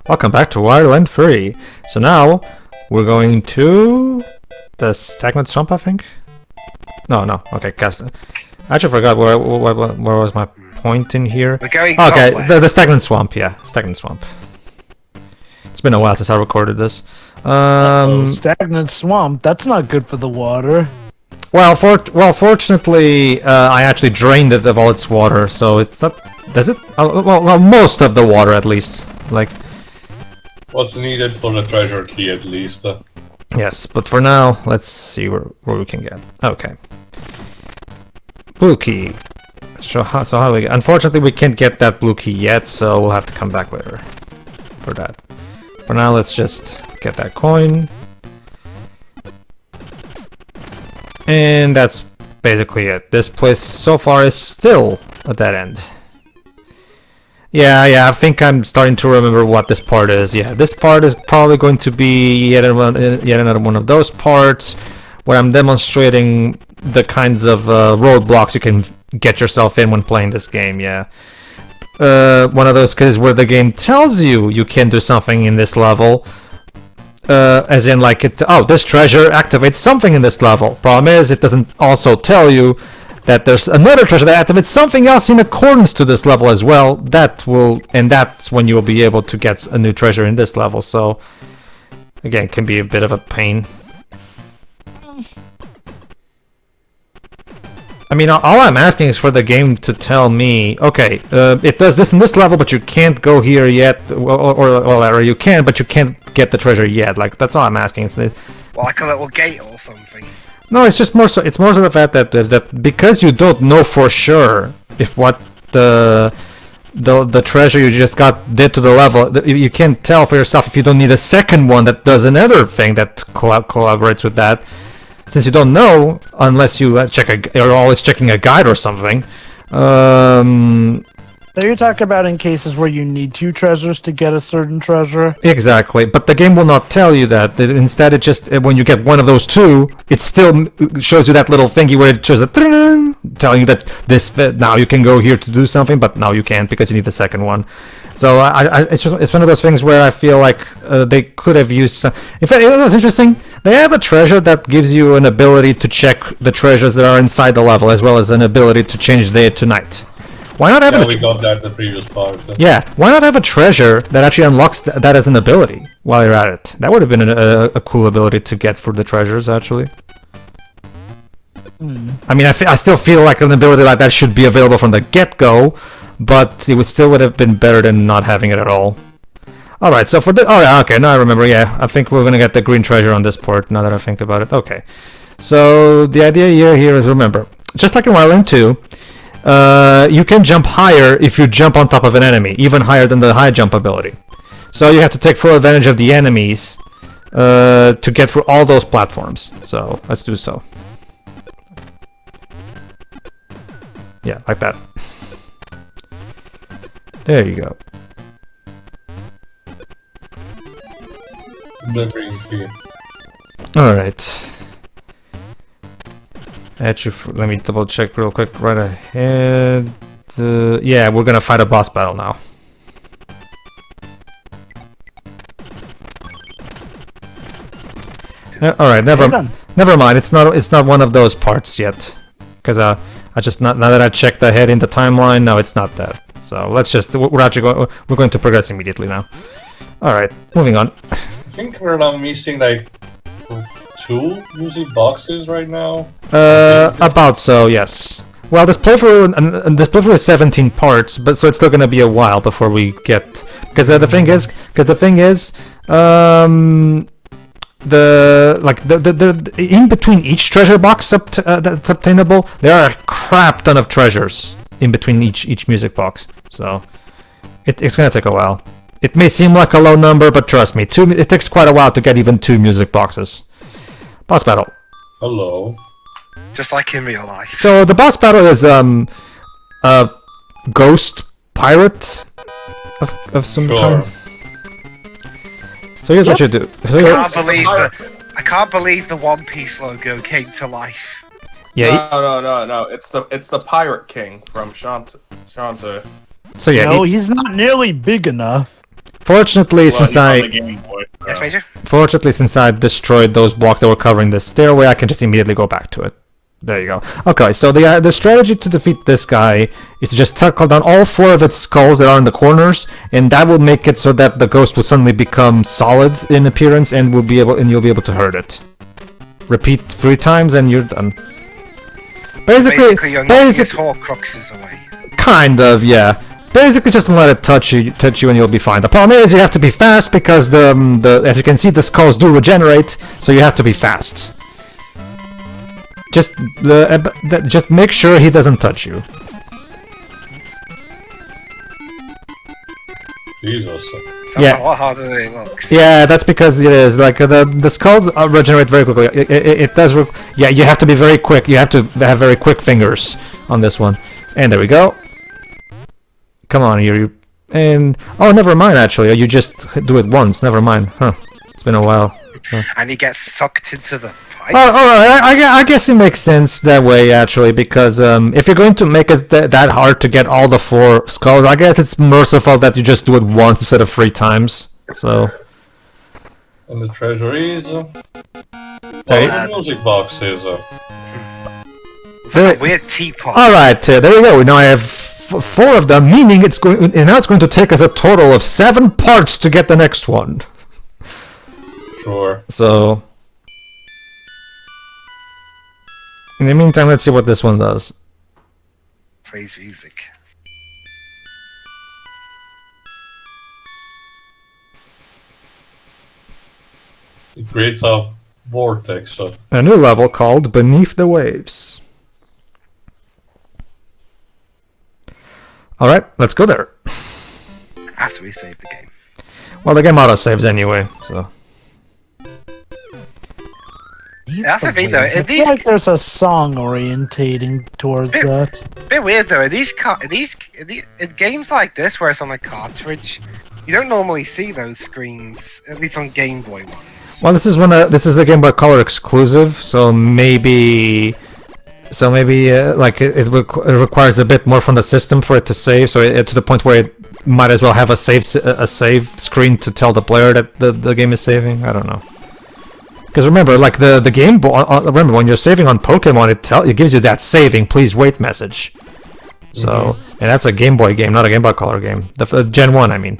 Welcome back to Wario Land 3. So now, we're going to the stagnant swamp, I think? No, okay, cast. I actually forgot where was my point in here. We're going okay, somewhere. the stagnant swamp, yeah, stagnant swamp. It's been a while since I recorded this. Stagnant swamp, that's not good for the water. Well, fortunately, I actually drained it of all its water, so it's not... Does it? Well, most of the water, at least. Like... What's needed for the treasure key, at least. Yes, but for now, let's see where we can get. Okay. Blue key. So how do we get... Unfortunately, we can't get that blue key yet, so we'll have to come back later for that. For now, let's just get that coin. And that's basically it. This place so far is still a dead end. Yeah, I think I'm starting to remember what this part is. Yeah, this part is probably going to be yet another one of those parts where I'm demonstrating the kinds of roadblocks you can get yourself in when playing this game, yeah. One of those cases where the game tells you can do something in this level, as in like, this treasure activates something in this level. Problem is, it doesn't also tell you that there's another treasure that activates something else in accordance to this level as well. That's when you will be able to get a new treasure in this level. So, again, it can be a bit of a pain. I mean, all I'm asking is for the game to tell me, okay, it does this in this level, but you can't go here yet, or you can, but you can't get the treasure yet. Like, that's all I'm asking. Well, like a little gate or something. No, it's just more so. It's more so the fact that because you don't know for sure if what the treasure you just got did to the level, you can't tell for yourself if you don't need a second one that does another thing that collaborates with that. Since you don't know, unless you you're always checking a guide or something. So you're talking about in cases where you need two treasures to get a certain treasure? Exactly, but the game will not tell you that. Instead, it just, when you get one of those two, it still shows you that little thingy where it shows telling you that now you can go here to do something, but now you can't because you need the second one. So it's one of those things where I feel like they could have used some... In fact, it was interesting. They have a treasure that gives you an ability to check the treasures that are inside the level, as well as an ability to change day to night. Why not have we got that in the previous part. Yeah, why not have a treasure that actually unlocks that as an ability while you're at it? That would have been a cool ability to get for the treasures, actually. I mean, I still feel like an ability like that should be available from the get-go, but it would have been better than not having it at all. Alright, so for the... Oh, yeah, okay, now I remember, yeah. I think we're gonna get the green treasure on this port, now that I think about it. Okay. So, the idea here is, remember, just like in Wario Land 2, you can jump higher if you jump on top of an enemy, even higher than the high jump ability. So you have to take full advantage of the enemies to get through all those platforms. So, let's do so. Yeah, like that. There you go. The green key. Alright. Actually, let me double check real quick right ahead. Yeah, we're gonna fight a boss battle now. Alright, never mind. It's not one of those parts yet. Because I just now that I checked ahead in the timeline, no, it's not that. So let's just we're going to progress immediately now. Alright, moving on. I think we're now missing like 2 music boxes right now. About so, yes. Well, this playthrough is 17 parts, but so it's still gonna be a while before we get. Because the thing is, the in between each treasure box that's obtainable, there are a crap ton of treasures in between each music box. So it's gonna take a while. It may seem like a low number, but trust me, it takes quite a while to get even 2 music boxes. Boss battle. Hello. Just like in real life. So the boss battle is a ghost pirate of some kind. So here's what you do. I can't believe the One Piece logo came to life. Yeah. No. It's the Pirate King from Shanta. So yeah. No, he's not nearly big enough. Fortunately, since I Yes, Major? Fortunately, since I destroyed those blocks that were covering the stairway, I can just immediately go back to it. There you go. Okay, so the strategy to defeat this guy is to just tackle down all 4 of its skulls that are in the corners, and that will make it so that the ghost will suddenly become solid in appearance, and you'll be able to hurt it. Repeat 3 times, and you're done. Basically, you're knocking his Horcruxes away. Kind of, yeah. Basically, just let it touch you, and you'll be fine. The problem is you have to be fast because as you can see, the skulls do regenerate, so you have to be fast. Just make sure he doesn't touch you. Jesus. That's a lot harder than it looks. Yeah, that's because it is like the skulls regenerate very quickly. It does. Yeah, you have to be very quick. You have to have very quick fingers on this one. And there we go. Come on, oh, never mind. Actually, you just do it once. Never mind. Huh? It's been a while. Huh. And he gets sucked into the pipe. Oh, I guess it makes sense that way, actually, because if you're going to make it that hard to get all the 4 skulls, I guess it's merciful that you just do it once instead of 3 times. So. And the treasuries. Hey. The music boxes. It's like a weird teapot. All right, there you go. Now I have 4 of them, meaning now it's going to take us a total of 7 parts to get the next one. Sure. So. In the meantime, let's see what this one does. Plays music. It creates a vortex. A new level called Beneath the Waves. Alright, let's go there. After we save the game. Well, the game auto-saves anyway, so. That's the thing, though. I feel like there's a song orientating towards that. Bit weird though. In games like this, where it's on a cartridge, you don't normally see those screens, at least on Game Boy ones. Well, this is a Game Boy Color exclusive, so maybe like it requires a bit more from the system for it to save, so to the point where it might as well have a save screen to tell the player that the game is saving. I don't know. Because remember, like the Game Boy, remember when you're saving on Pokemon, it gives you that saving, please wait message. So, and that's a Game Boy game, not a Game Boy Color game. The Gen 1, I mean.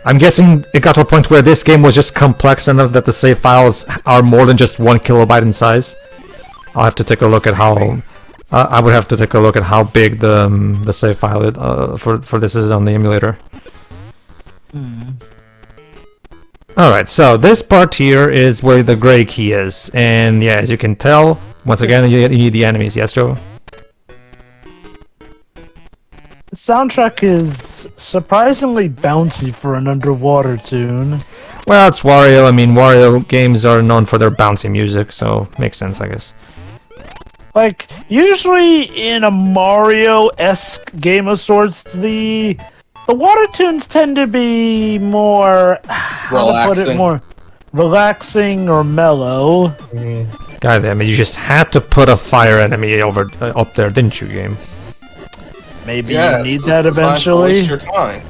I'm guessing it got to a point where this game was just complex enough that the save files are more than just 1 kilobyte in size. I'll have to take a look at how. I would have to take a look at how big the save file for this is on the emulator. Alright, so this part here is where the gray key is, and yeah, as you can tell, once again, you need the enemies. Yes, Joe? The soundtrack is surprisingly bouncy for an underwater tune. Well, it's Wario. I mean, Wario games are known for their bouncy music, so makes sense, I guess. Like, usually in a Mario-esque game of sorts, the water tunes tend to be more, how to put it, more relaxing or mellow. God damn it, you just had to put a fire enemy up there, didn't you, game? Maybe you need that eventually. Waste your time.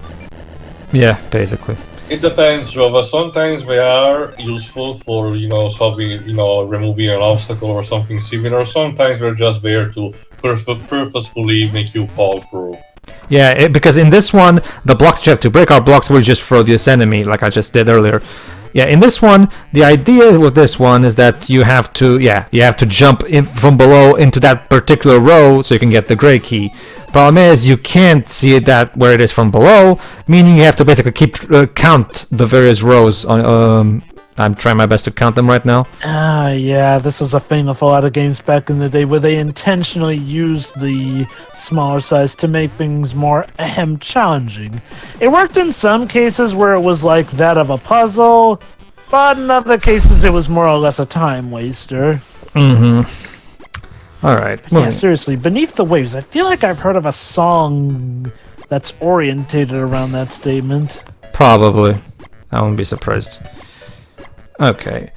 Yeah, basically. It depends, Jova. Sometimes they are useful for, solving, removing an obstacle or something similar. Sometimes they're just there to purposefully make you fall through. Yeah, because in this one, the blocks that you have to break are blocks where you just throw this enemy, like I just did earlier. Yeah, in this one, the idea with this one is that you have to jump in from below into that particular row so you can get the gray key. Problem is, you can't see that where it is from below, meaning you have to basically count the various rows. I'm trying my best to count them right now. Yeah, this is a thing of a lot of games back in the day where they intentionally used the smaller size to make things more challenging. It worked in some cases where it was like that of a puzzle, but in other cases it was more or less a time waster. Alright. Yeah, seriously, Beneath the Waves, I feel like I've heard of a song that's orientated around that statement. Probably. I wouldn't be surprised. Okay.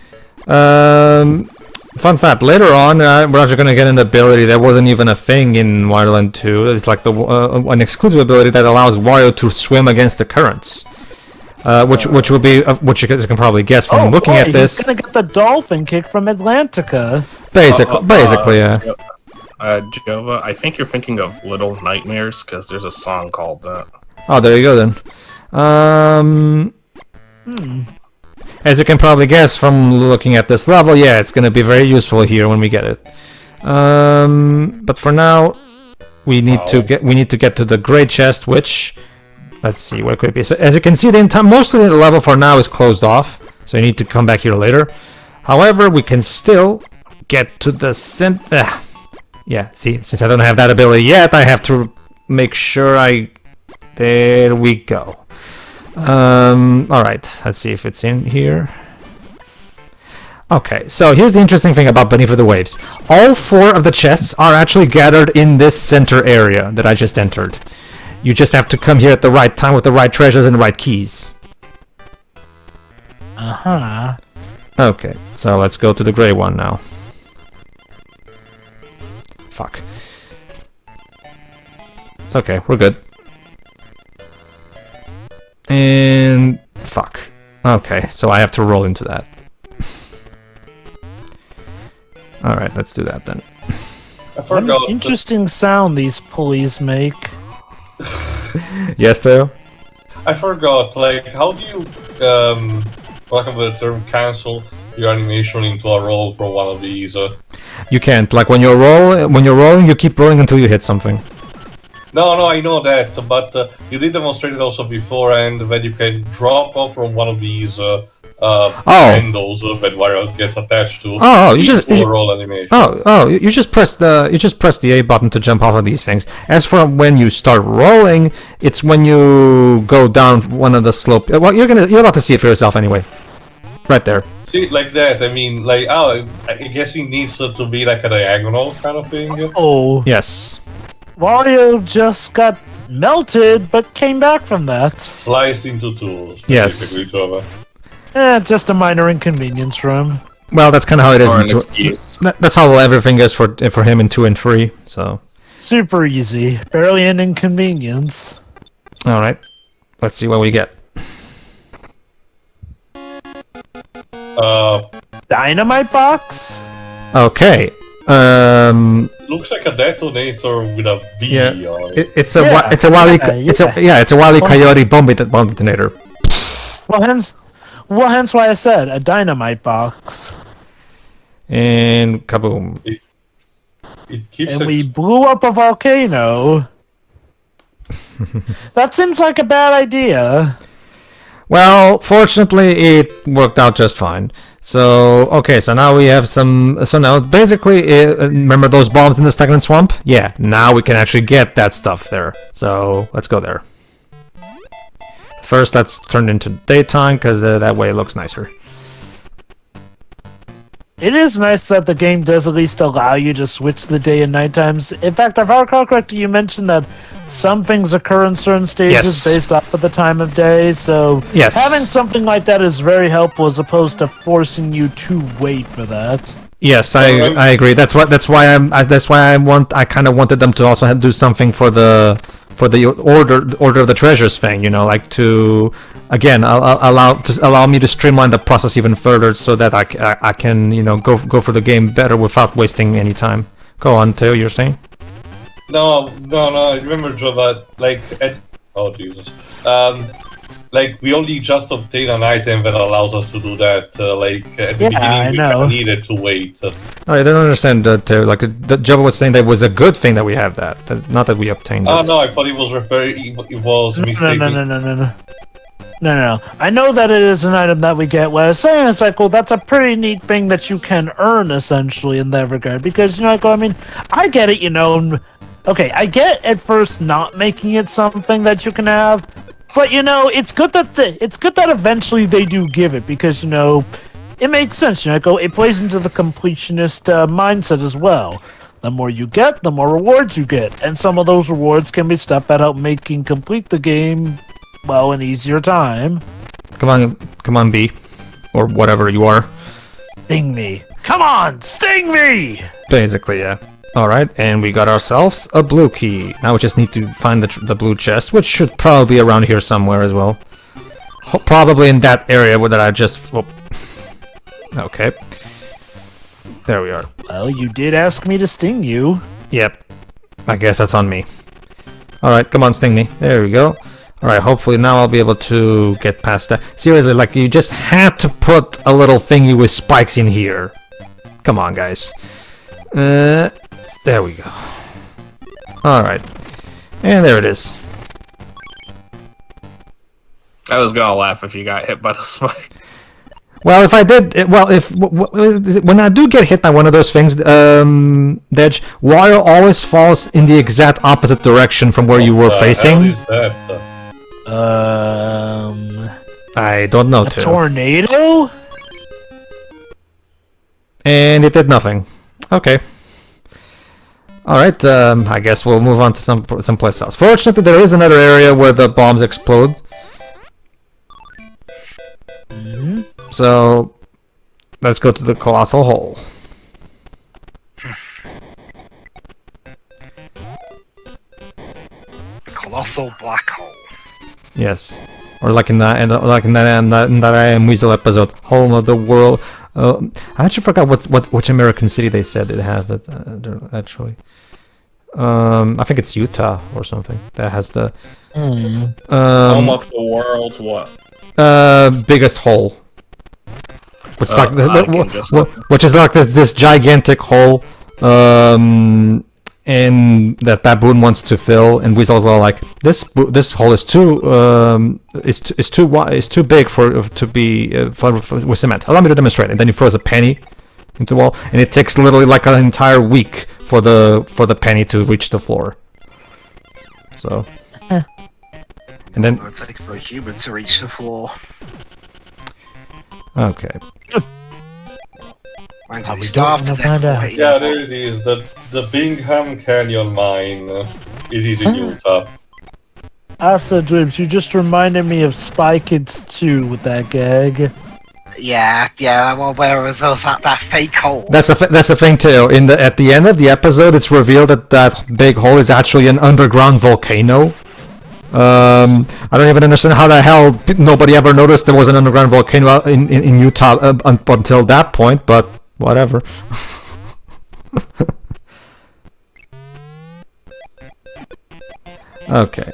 fun fact, later on, we're actually going to get an ability that wasn't even a thing in Wario Land 2. It's like an exclusive ability that allows Wario to swim against the currents. Which will be, which you can probably guess from looking at this. He's gonna get the dolphin kick from Atlantica. Basically, yeah. Jova, I think you're thinking of Little Nightmares, because there's a song called that. Oh, there you go then. As you can probably guess from looking at this level, yeah, it's gonna be very useful here when we get it. But for now, we need to get to the great chest, which, let's see, what could it be? So as you can see, most of the level for now is closed off, so you need to come back here later. However, we can still get to the center. Yeah, see, since I don't have that ability yet, I have to make sure there we go. Alright, let's see if it's in here. Okay, so here's the interesting thing about Beneath the Waves. All 4 of the chests are actually gathered in this center area that I just entered. You just have to come here at the right time with the right treasures and the right keys. Uh-huh. Okay, so let's go to the gray one now. Fuck. It's okay, we're good. And... fuck. Okay, so I have to roll into that. Alright, let's do that then. What an interesting sound these pulleys make. Yes, Theo? I forgot, like, how do you, lack of a term, cancel your animation into a roll for one of these? You can't. Like, when you're rolling, you keep rolling until you hit something. No, I know that, but you did demonstrate it also before, and that you can drop off from one of these handles that Wario gets attached to. You just roll animation. You just press the A button to jump off of these things. As for when you start rolling, it's when you go down one of the slope. Well, you're about to see it for yourself anyway. Right there. See, like that. I mean, like, I guess it needs to be like a diagonal kind of thing. Oh. Yes. Wario just got melted, but came back from that. Sliced into two. Yes. Just a minor inconvenience for him. Well, that's kind of how it is. That's how everything is for him in 2 and 3. So. Super easy. Barely an inconvenience. All right. Let's see what we get. Dynamite box? Okay. Looks like a detonator with a B. Yeah. On it. It's a Wile E. Coyote bomb detonator. Well, hence why I said a dynamite box. And kaboom. It keeps and we blew up a volcano. That seems like a bad idea. Well, fortunately, it worked out just fine. So, okay, so now we have some... So now, basically, remember those bombs in the stagnant swamp? Yeah, now we can actually get that stuff there. So, let's go there. First, let's turn into daytime, because that way it looks nicer. It is nice that the game does at least allow you to switch the day and night times. In fact, if I recall correctly, you mentioned that some things occur in certain stages based off of the time of day, so having something like that is very helpful as opposed to forcing you to wait for that. Yes, I agree. That's why I kind of wanted them to also do something for the order of the treasures thing, you know, like to again allow me to streamline the process even further, so that I can, you know, go for the game better without wasting any time. Go on, Theo, you're saying? No. I remember that, like, oh Jesus, like we only just obtained an item that allows us to do that. Like at the beginning, we kind of needed to wait. No, I don't understand, Theo. Like, Java was saying that it was a good thing that we have that, not that we obtained it. Oh no, I thought it was it was mistaken. No. I know that it is an item that we get. What I was saying is, like, well, that's a pretty neat thing that you can earn, essentially, in that regard. Because, you know, like, well, I mean, I get it, you know. Okay, I get at first not making it something that you can have, but, you know, it's good that eventually they do give it, because, you know, it makes sense. You know, it plays into the completionist mindset as well. The more you get, the more rewards you get, and some of those rewards can be stuff that help making complete the game, well, an easier time. Come on, B, or whatever you are. Sting me. Come on, sting me! Basically, yeah. Alright, and we got ourselves a blue key. Now we just need to find the blue chest, which should probably be around here somewhere as well. Probably in that area that I just... Oh. Okay. There we are. Well, you did ask me to sting you. Yep. I guess that's on me. Alright, come on, sting me. There we go. Alright, hopefully now I'll be able to get past that. Seriously, like, you just had to put a little thingy with spikes in here. Come on, guys. There we go. Alright. And there it is. I was gonna laugh if you got hit by the spike. Well, if I did, when I do get hit by one of those things, Dej, Wario always falls in the exact opposite direction from where you were facing. How is that? I don't know, A too. tornado? And it did nothing. Okay. Alright, I guess we'll move on to someplace else. Fortunately, there is another area where the bombs explode. So, let's go to the Colossal Hole. The colossal black hole. Yes. Or like in that I Am Weasel episode, Home of the World. I actually forgot which American city they said it has it. Actually, I think it's Utah or something that has the Home of the world's what? biggest hole. Which is like I can just- which is like this gigantic hole, and that Baboon wants to fill, and Weasel's all like, this hole is too too big to be with cement. Allow me to demonstrate. And then he throws a penny into the wall, and it takes literally like an entire week for the penny to reach the floor. So, and then It'll take for a human to reach the floor. okay. Mind Are you, we starved doing to a find death out? waiting. Yeah, there it is. The Bingham Canyon mine. It is in Utah. Asa Dribs, you just reminded me of Spy Kids 2 with that gag. Yeah, well, where was that fake hole? That's the thing too. At the end of the episode, it's revealed that big hole is actually an underground volcano. I don't even understand how the hell nobody ever noticed there was an underground volcano in Utah until that point, but whatever. Okay.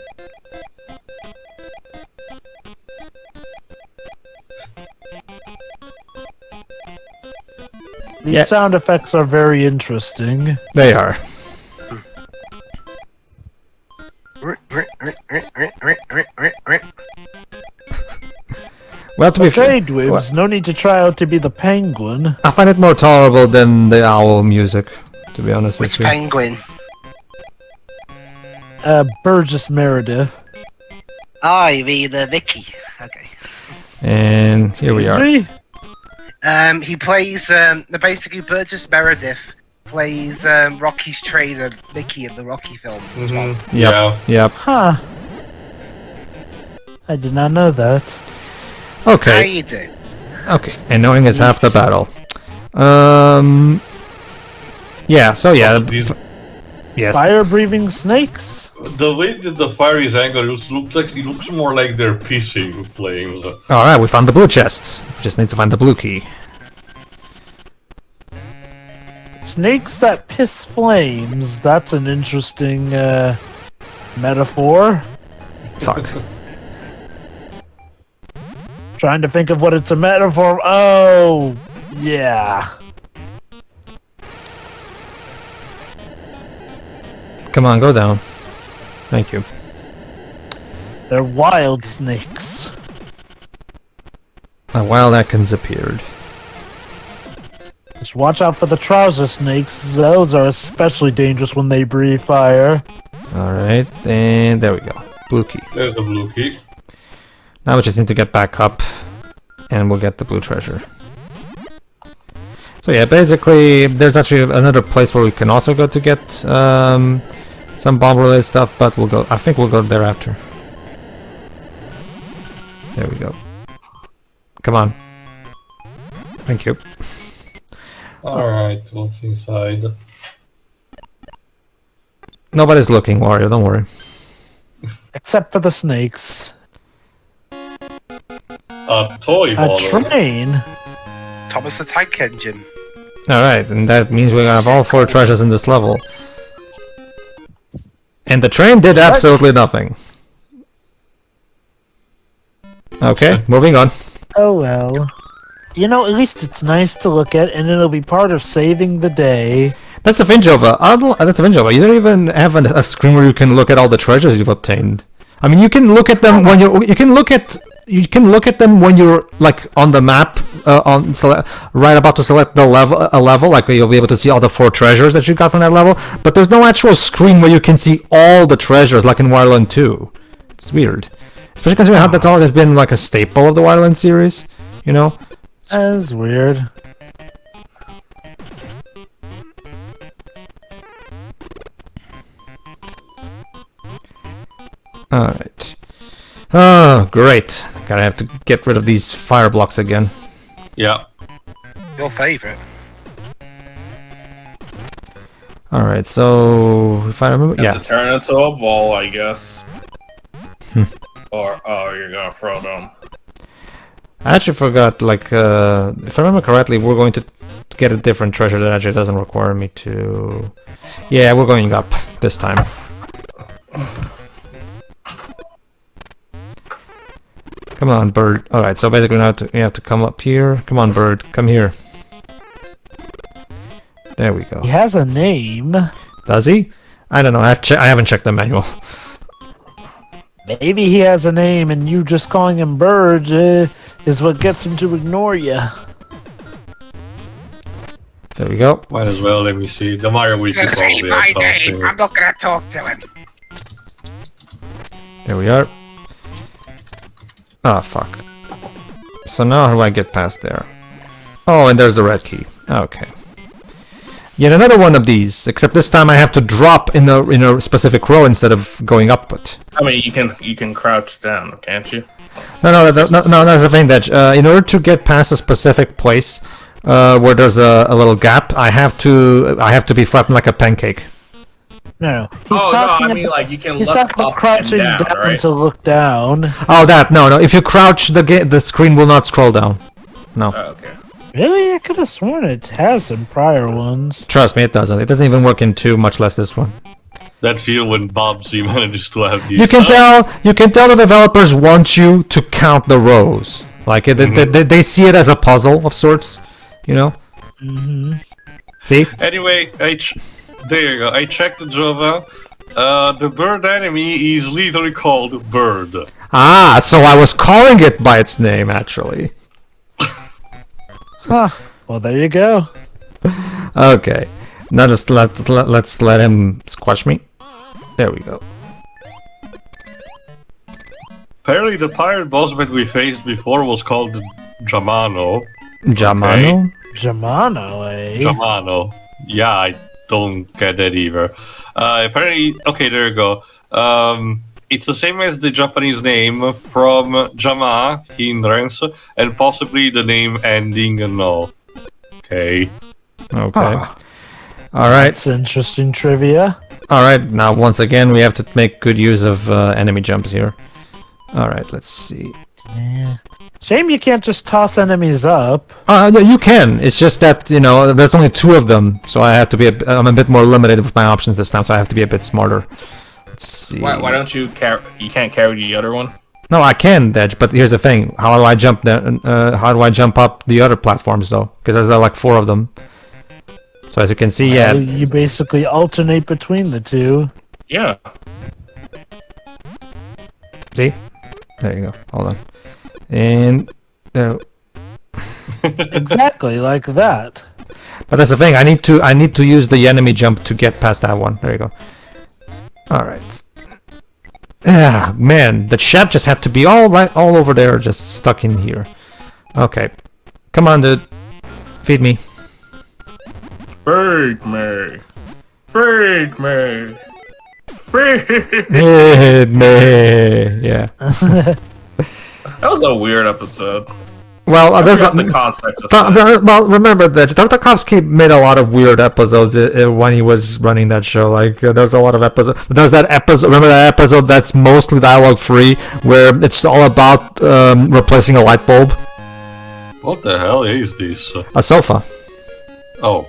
These sound effects are very interesting. They are. Well, to be Okay, fair, Dwibs, no need to try out to be the penguin. I find it more tolerable than the owl music, to be honest Which with you. penguin? Burgess Meredith. Oh, you mean Vicky. Okay. And here we are. Excuse me? He plays, basically Burgess Meredith plays Rocky's trainer, Vicky, in the Rocky films as well. Yep. Yeah. Yep. Huh. I did not know that. How Okay. you do? Okay. And knowing is half the battle. Yeah. So yeah. These- Yes. Fire-breathing snakes? The way that the fire is angled, it looks more like they're pissing flames. All right. We found the blue chests. Just need to find the blue key. Snakes that piss flames. That's an interesting, metaphor. Fuck. Trying to think of what it's a metaphor. Oh, yeah. Come on, go down. Thank you. They're wild snakes. A wild Atkins appeared. Just watch out for the trouser snakes. Those are especially dangerous when they breathe fire. All right, and there we go. Blue key. There's the blue key. Now we just need to get back up, and we'll get the blue treasure. So yeah, basically, there's actually another place where we can also go to get some bomb-related stuff, but we'll go. I think we'll go there after. There we go. Come on. Thank you. Alright, what's inside? Nobody's looking, Wario. Don't worry. Except for the snakes. A toy A bottle. train? Thomas the Tank Engine. All right, and that means we have all 4 treasures in this level. And the train did absolutely nothing. Okay, moving on. Oh well. You know, at least it's nice to look at, and it'll be part of saving the day. That's the thing, Jova. That's the thing, Jova. You don't even have a screen where you can look at all the treasures you've obtained. I mean, you can look at them when you can look at them when you're like on the map, right about to select a level. Like you'll be able to see all the 4 treasures that you got from that level. But there's no actual screen where you can see all the treasures, like in Wario Land 2. It's weird, especially considering how that's always been like a staple of the Wario Land series. You know. That's weird. Alright. Oh, great. Gotta have to get rid of these fire blocks again. Yeah. Your favourite. Alright, so if I remember, Have to turn into a ball, I guess. Or you're gonna throw them. I actually forgot, like, if I remember correctly, we're going to get a different treasure that actually doesn't require me to... Yeah, we're going up this time. Come on, bird. Alright, so basically now you have to come up here. Come on, bird. Come here. There we go. He has a name. Does he? I don't know. I haven't checked the manual. Maybe he has a name, and you just calling him Bird is what gets him to ignore you. There we go. Might as well, let me see. The Mario Wiki Just say probably my has name. something. I'm not gonna talk to him. There we are. Ah, fuck. So now how do I get past there? Oh, and there's the red key. Okay. Yet another one of these, except this time I have to drop in a specific row instead of going up it. I mean, you can crouch down, can't you? No, that's the thing, that in order to get past a specific place where there's a little gap, I have to be flattened like a pancake. No, he's Oh, talking no, I mean, about, like, you can he's look talking about up crouching and down, right? to look down. Oh, that no. If you crouch, the screen will not scroll down. No, Oh, okay. Really? I could have sworn it has some prior ones. trust me, it doesn't. It doesn't even work in 2, much less this one. That feel when Bobsy manages to have these. You can tell the developers want you to count the rows. Like they see it as a puzzle of sorts, you know. Mm-hmm. See? Anyway, there you go. I checked the Java. The bird enemy is literally called Bird. Ah, so I was calling it by its name actually. Huh. Well, there you go. Okay. Now just let's let him squash me. There we go. Apparently, the pirate boss that we faced before was called Jamano. Jamano? Germano, eh? Jamano. Yeah, I don't get that either. Apparently, okay, there you go. It's the same as the Japanese name from Jama, hindrance, and possibly the name ending no. Okay. Okay. Huh. All right. That's interesting trivia. All right. Now once again we have to make good use of enemy jumps here. All right. Let's see. Yeah. Shame you can't just toss enemies up. Yeah, you can. It's just that there's only 2 of them, so I have to be. I'm a bit more limited with my options this time, so I have to be a bit smarter. Let's see. Why don't you carry? You can't carry the other one. No, I can, Dej, but here's the thing. How do I jump there? How do I jump up the other platforms though? Because there's like 4 of them. So as you can see, yeah. You basically alternate between the 2. Yeah. See? There you go. Hold on. And Exactly like that. but that's the thing. I need to use the enemy jump to get past that one. There you go. All right. Ah, man, the chef just had to be all over there, just stuck in here. Okay, come on, dude, feed me. Feed me. Feed me. Feed. Feed me. Yeah. That was a weird episode. Well, there's the context of well, remember that Tartakovsky made a lot of weird episodes when he was running that show. Like, there's a lot of episodes. There's that episode. Remember that episode that's mostly dialogue free, where it's all about replacing a light bulb. What the hell is this? A sofa. Oh.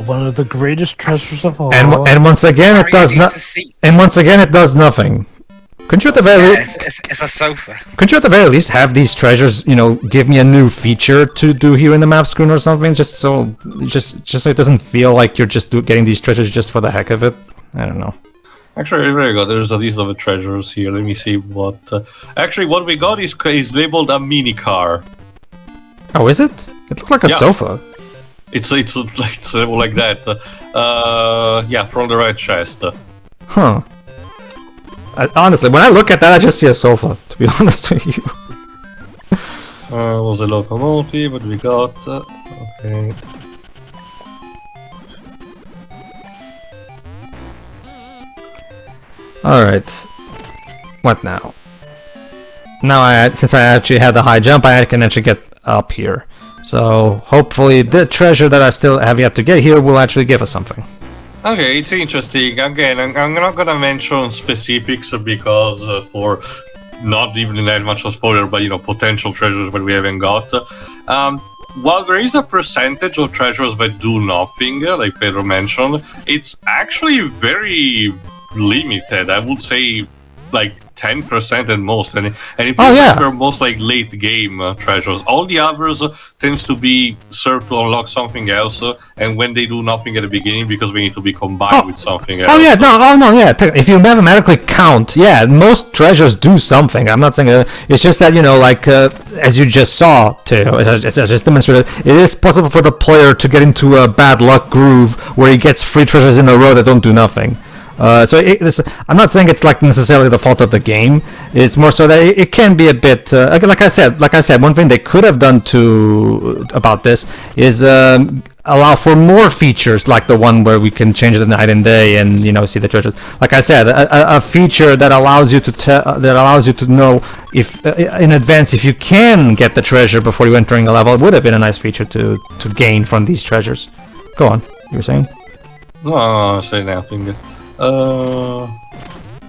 One of the greatest treasures of all. And once again, it does not. And once again, it does nothing. Couldn't you at the very it's a sofa. Couldn't you at the very least have these treasures, give me a new feature to do here in the map screen or something, just so it doesn't feel like you're just getting these treasures just for the heck of it? I don't know. Actually, there you go. There's a list of the treasures here. Let me see what. Actually, what we got is labeled a mini car. Oh, is it? It looked like a sofa. It's labeled like that. Yeah, from the red chest. Huh. Honestly, when I look at that, I just see a sofa, to be honest with you. Was a locomotive, but we got... okay. Alright. What now? Now, since I actually had the high jump, I can actually get up here. So, hopefully, the treasure that I still have yet to get here will actually give us something. Okay, it's interesting. Again, I'm not gonna mention specifics because for not even that much of spoiler, but potential treasures that we haven't got. While there is a percentage of treasures that do nothing, like Pedro mentioned, it's actually very limited. I would say like 10% at most, and if you remember, most like late game treasures. All the others tends to be served to unlock something else, and when they do nothing at the beginning because we need to be combined with something else. If you mathematically count, most treasures do something. I'm not saying it's just that as you just saw too, as I just demonstrated, it is possible for the player to get into a bad luck groove where he gets free treasures in a row that don't do nothing. I'm not saying it's necessarily the fault of the game. It's more so that it can be a bit like I said. One thing they could have done about this is allow for more features, like the one where we can change the night and day and see the treasures. Like I said, a feature that allows you to know if in advance if you can get the treasure before you entering a level. It would have been a nice feature to gain from these treasures. Go on, you were saying? No, I'm saying nothing. Let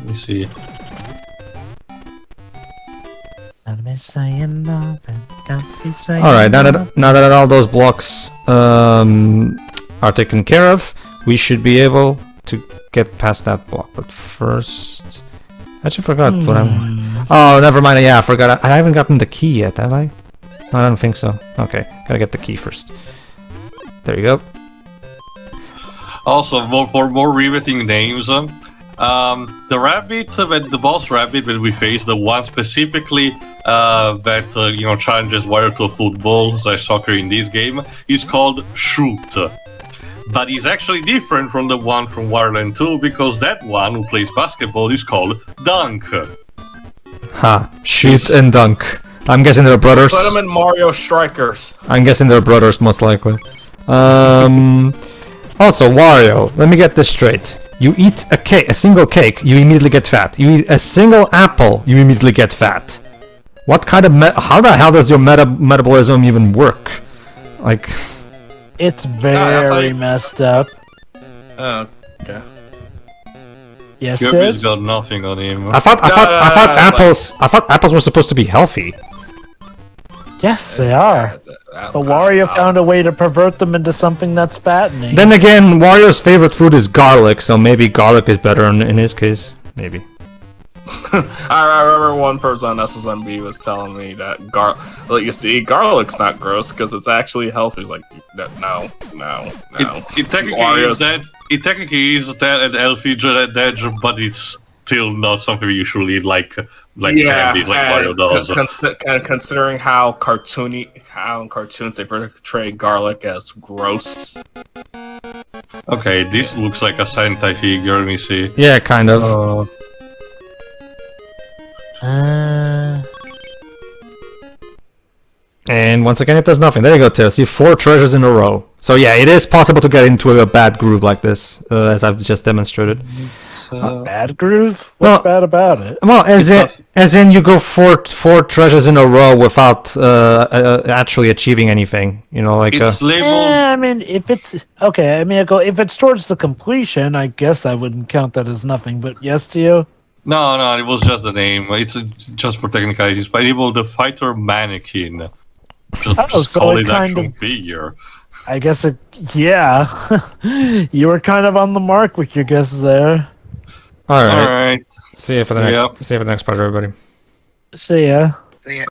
me see. Alright, now that all those blocks are taken care of, we should be able to get past that block. But first... I actually forgot what I'm... Oh, never mind. Yeah, I forgot. I haven't gotten the key yet, have I? No, I don't think so. Okay, gotta get the key first. There you go. Also, for more riveting names, the rabbit, the boss rabbit that we face, the one specifically that challenges Wario to a football / soccer in this game, is called Shoot. But he's actually different from the one from Wario Land 2 because that one who plays basketball is called Dunk. Shoot and Dunk. I'm guessing they're brothers. Put them in Mario Strikers. I'm guessing they're brothers, most likely. Also, Wario, let me get this straight. You eat a single cake, you immediately get fat. You eat a single apple, you immediately get fat. What kind of how the hell does your metabolism even work? It's very messed up. Oh, okay. Yes, Kirby's got nothing on him. I thought apples were supposed to be healthy. Yes, they are. But Wario found a way to pervert them into something that's fattening. Then again, Wario's favorite food is garlic, so maybe garlic is better in his case. Maybe. I remember one person on SSMB was telling me that garlic's not gross because it's actually healthy. It's like, no. It technically is that healthy, but it's still not something you should eat like candies, like Wario does. Considering how in cartoons they portray garlic as gross. Okay, this looks like a Sentai figure. Let me see. Yeah, kind of. And once again, it does nothing. There you go, Tail. See, 4 treasures in a row. So yeah, it is possible to get into a bad groove like this, as I've just demonstrated. Bad groove? What's bad about it? Well, As in, you go four treasures in a row without actually achieving anything. You know, like It's labeled. I mean, if it's okay, I mean, I go if it's towards the completion, I guess I wouldn't count that as nothing. But yes to you. No, it was just the name. It's just for technicalities. But labeled the fighter mannequin. Just so call it it kind action of- figure. I guess it. Yeah, you were kind of on the mark with your guesses there. all right. Alright. See you for the next. Yep. See you for the next part, everybody. So yeah. So, yeah.